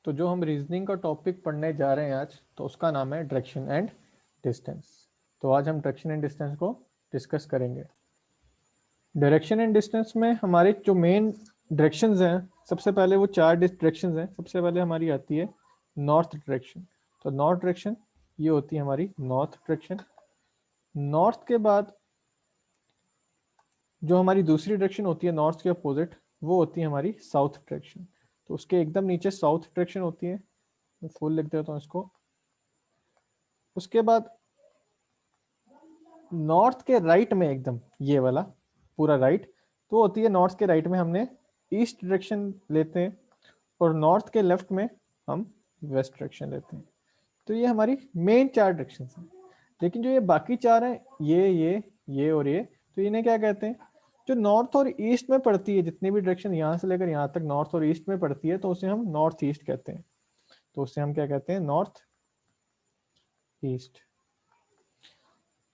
तो जो हम रीजनिंग का टॉपिक पढ़ने जा रहे हैं आज, तो उसका नाम है डायरेक्शन एंड डिस्टेंस। तो आज हम डायरेक्शन एंड डिस्टेंस को डिस्कस करेंगे। डायरेक्शन एंड डिस्टेंस में हमारे जो मेन डायरेक्शंस हैं, सबसे पहले वो चार डायरेक्शंस हैं। सबसे पहले हमारी आती है नॉर्थ डायरेक्शन। तो नॉर्थ डायरेक्शन ये होती है हमारी नॉर्थ डायरेक्शन। नॉर्थ के बाद जो हमारी दूसरी डायरेक्शन होती है नॉर्थ के अपोजिट, वो होती है हमारी साउथ डायरेक्शन। तो उसके एकदम नीचे साउथ डायरेक्शन होती है, मैं फुल लिख देता हूँ इसको। उसके बाद नॉर्थ के राइट में एकदम ये वाला पूरा राइट, तो होती है नॉर्थ के राइट में हमने ईस्ट डायरेक्शन लेते हैं, और नॉर्थ के लेफ्ट में हम वेस्ट डायरेक्शन लेते हैं। तो ये हमारी मेन चार डायरेक्शन हैं। लेकिन जो ये बाकी चार हैं, ये और ये, तो इन्हें क्या कहते हैं? जो नॉर्थ और ईस्ट में पड़ती है, जितनी भी डायरेक्शन यहाँ से लेकर यहाँ तक नॉर्थ और ईस्ट में पड़ती है, तो उसे हम नॉर्थ ईस्ट कहते हैं। तो उसे हम क्या कहते हैं? North east.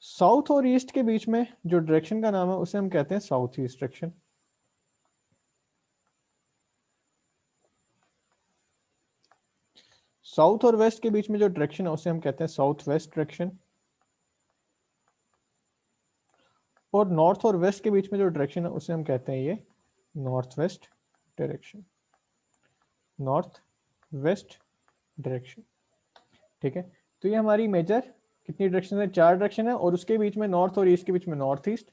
साउथ और ईस्ट के बीच में जो डायरेक्शन का नाम है उसे हम कहते हैं साउथ ईस्ट डायरेक्शन। साउथ और वेस्ट के बीच में जो डायरेक्शन है उसे हम कहते हैं साउथ वेस्ट डायरेक्शन। और नॉर्थ और वेस्ट के बीच में जो डायरेक्शन है उसे हम कहते हैं ये north west direction. North west direction, ठीक है। तो ये हमारी मेजर कितनी डायरेक्शन है? चार डायरेक्शन है, और उसके बीच में नॉर्थ और ईस्ट के बीच में नॉर्थ ईस्ट,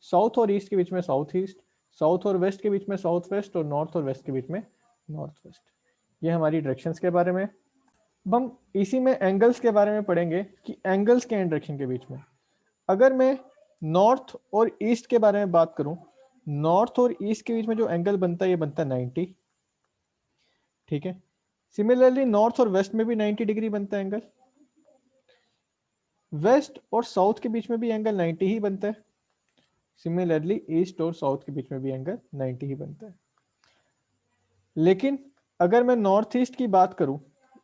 साउथ और ईस्ट के बीच में साउथ ईस्ट, साउथ और वेस्ट के बीच में साउथ वेस्ट, और नॉर्थ और वेस्ट के बीच में नॉर्थ वेस्ट। ये हमारी डायरेक्शंस के बारे में। अब हम इसी में एंगल्स के बारे में पढ़ेंगे कि एंगल्स के डायरेक्शन के बीच में, अगर मैं नॉर्थ और ईस्ट के बारे में बात करूं, नॉर्थ और ईस्ट के बीच में जो एंगल बनता है ये बनता है 90, ठीक है। सिमिलरली नॉर्थ और वेस्ट में भी 90 डिग्री बनता है एंगल। वेस्ट और साउथ के बीच में भी एंगल 90 ही बनता है। सिमिलरली ईस्ट और साउथ के बीच में भी एंगल 90 ही बनता है। लेकिन अगर मैं नॉर्थ ईस्ट की बात करूं,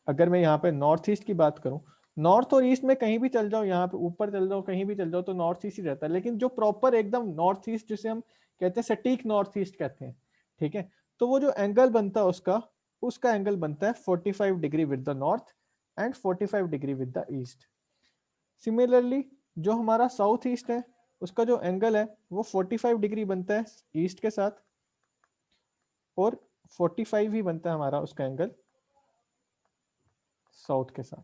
अगर मैं यहाँ पे नॉर्थ ईस्ट की बात करूं, नॉर्थ और ईस्ट में कहीं भी चल जाओ, यहाँ पे ऊपर चल जाओ, कहीं भी चल जाओ, तो नॉर्थ ईस्ट ही रहता है। लेकिन जो प्रॉपर एकदम नॉर्थ ईस्ट, जिसे हम कहते हैं सटीक नॉर्थ ईस्ट कहते हैं, ठीक है, तो वो जो एंगल बनता है उसका उसका एंगल बनता है 45 degree with the north and 45 degree with the east. Similarly जो हमारा साउथ ईस्ट है, उसका जो एंगल है वो 45 डिग्री बनता है ईस्ट के साथ, और 45 ही बनता है हमारा उसका एंगल साउथ के साथ।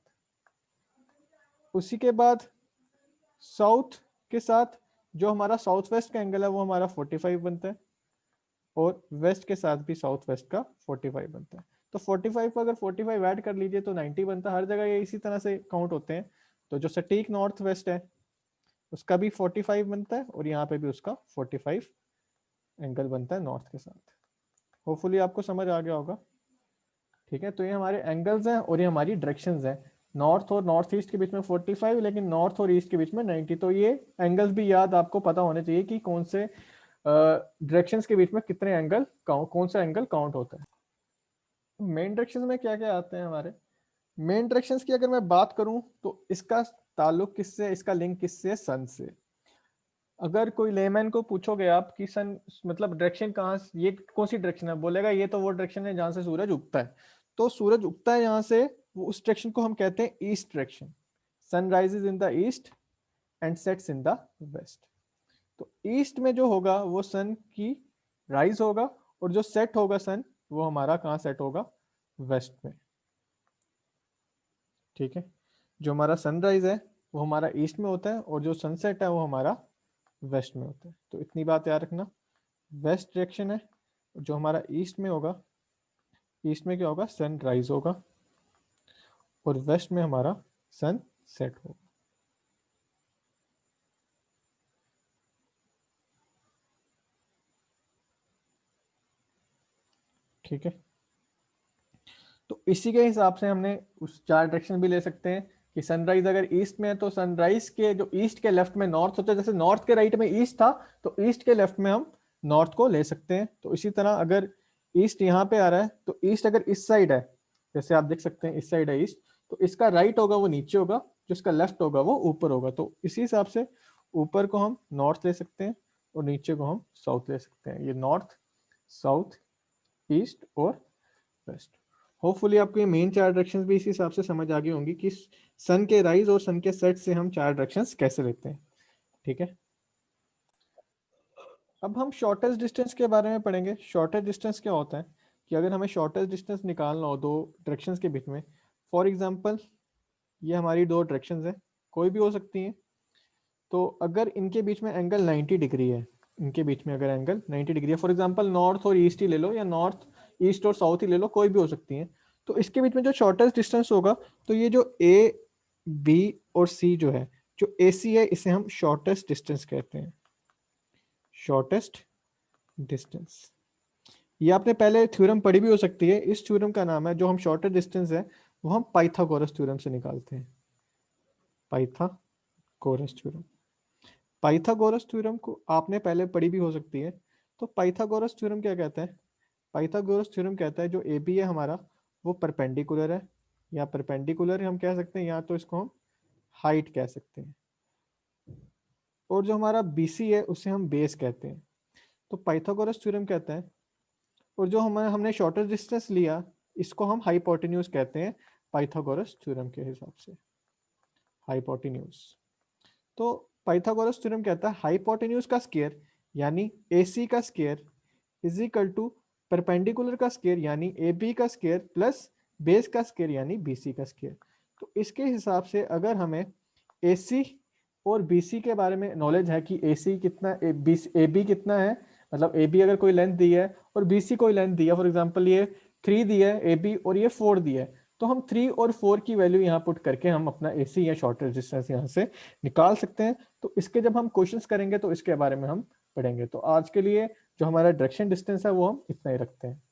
उसी के बाद साउथ के साथ जो हमारा साउथ वेस्ट का एंगल है वो हमारा 45 बनता है, और वेस्ट के साथ भी साउथ वेस्ट का 45 बनता है। तो 45 को अगर 45 ऐड कर लीजिए तो 90 बनता है। हर जगह ये इसी तरह से काउंट होते हैं। तो जो सटीक नॉर्थ वेस्ट है उसका भी 45 बनता है, और यहाँ पे भी उसका 45 एंगल बनता है नॉर्थ के साथ। होपफुली आपको समझ आ गया होगा, ठीक है। तो ये हमारे एंगल्स हैं और ये हमारी डायरेक्शंस हैं। नॉर्थ और नॉर्थ ईस्ट के बीच में 45, लेकिन नॉर्थ और ईस्ट के बीच में 90। तो ये एंगल्स भी याद आपको पता होने चाहिए कि कौन से डायरेक्शंस के बीच में कितने एंगल, कौन सा एंगल काउंट होता है। मेन डायरेक्शंस में क्या क्या आते हैं हमारे? मेन डायरेक्शंस की अगर मैं बात करूं तो इसका ताल्लुक किससे, इसका लिंक किससे है? सन से। अगर कोई लेमैन को पूछोगे आप कि सन मतलब डायरेक्शन कहाँ, ये कौन सी डायरेक्शन है, बोलेगा ये तो वो डायरेक्शन है जहां से सूरज उगता है। तो सूरज उगता है यहाँ से, वो उस डायरेक्शन को हम कहते हैं east direction. Sun rises in the east and sets in the west. तो ईस्ट में जो होगा वो सन की राइज होगा, और जो सेट होगा सन, वो हमारा कहाँ सेट होगा? वेस्ट में, ठीक है। जो हमारा सनराइज है वो हमारा ईस्ट में होता है, और जो सनसेट है वो हमारा वेस्ट में होता है। तो इतनी बात याद रखना, वेस्ट डायरेक्शन है, जो हमारा ईस्ट में होगा, ईस्ट में क्या होगा? सनराइज होगा, और वेस्ट में हमारा सन सेट होगा, ठीक है। तो इसी के हिसाब से हमने उस चार डायरेक्शन भी ले सकते हैं कि सनराइज अगर ईस्ट में है तो सनराइज के जो ईस्ट के लेफ्ट में नॉर्थ होता है, जैसे नॉर्थ के राइट में ईस्ट था तो ईस्ट के लेफ्ट में हम नॉर्थ को ले सकते हैं। तो इसी तरह अगर ईस्ट यहाँ पे आ रहा है तो ईस्ट अगर इस साइड है, जैसे आप देख सकते हैं इस साइड है ईस्ट, तो इसका राइट होगा वो नीचे होगा, जो इसका लेफ्ट होगा वो ऊपर होगा। तो इसी हिसाब से ऊपर को हम नॉर्थ ले सकते हैं और नीचे को हम साउथ ले सकते हैं। ये नॉर्थ, साउथ, ईस्ट और वेस्ट। होपफुली आपको ये मेन 4 डायरेक्शंस भी इसी हिसाब से समझ आ गई होंगी कि सन के राइज और सन के सेट से हम 4 डायरेक्शंस कैसे लेते हैं। ठीक है, अब हम शॉर्टेस्ट डिस्टेंस के बारे में पढ़ेंगे। शॉर्टेस्ट डिस्टेंस क्या होता है कि अगर हमें शॉर्टेस्ट डिस्टेंस निकालना हो दो डायरेक्शंस के बीच में, फॉर एग्जांपल ये हमारी दो डायरेक्शंस हैं, कोई भी हो सकती हैं। तो अगर इनके बीच में एंगल 90 डिग्री है, इनके बीच में अगर एंगल 90 डिग्री है, फॉर एग्जांपल नॉर्थ और ईस्ट ही ले लो, या नॉर्थ ईस्ट और साउथ ही ले लो, कोई भी हो सकती है। तो इसके बीच में जो शॉर्टेस्ट डिस्टेंस होगा, तो ये जो ए बी और सी जो है, जो ए सी है, इसे हम शॉर्टेस्ट डिस्टेंस कहते हैं, शॉर्टेस्ट डिस्टेंस। ये आपने पहले थ्योरम पढ़ी भी हो सकती है। इस थ्योरम का नाम है, जो हम शॉर्टेस्ट डिस्टेंस है वो हम पाइथागोरस थ्योरम से निकालते हैं, पाइथागोरस थ्योरम। पाइथागोरस थ्योरम को आपने पहले पढ़ी भी हो सकती है। तो पाइथागोरस थ्योरम क्या कहता है? पाइथागोरस थ्योरम कहता है जो ए बी है हमारा, वो परपेंडिकुलर है, या परपेंडिकुलर हम कह सकते हैं, या तो इसको हम हाइट कह सकते हैं, और जो हमारा बी सी है उसे हम बेस कहते हैं। तो पाइथागोरस थ्योरम कहता है, और जो हमने शॉर्टेस्ट डिस्टेंस लिया, इसको हम हाइपोटेन्यूज कहते हैं पाइथागोरस थ्योरम के हिसाब से, हाइपोटेन्यूज। तो पाइथागोरस थ्योरम कहता है हाइपोटेन्यूज का स्क्वायर यानी AC का square is equal to perpendicular का स्क्वायर यानी AB का स्क्वायर प्लस बेस का स्क्वायर यानी BC का स्क्वायर। तो इसके हिसाब से अगर हमें AC और BC के बारे में नॉलेज है कि AC कितना, AB कितना है, मतलब AB अगर कोई लेंथ दी है और BC कोई लेंथ दी है, फॉर एग्जांपल ये 3 दी है AB और ये 4 दी है, तो हम 3 और 4 की वैल्यू यहाँ पुट करके हम अपना AC या शॉर्टेस्ट डिस्टेंस यहाँ से निकाल सकते हैं। तो इसके जब हम क्वेश्चंस करेंगे तो इसके बारे में हम पढ़ेंगे। तो आज के लिए जो हमारा डायरेक्शन डिस्टेंस है वो हम इतना ही रखते हैं।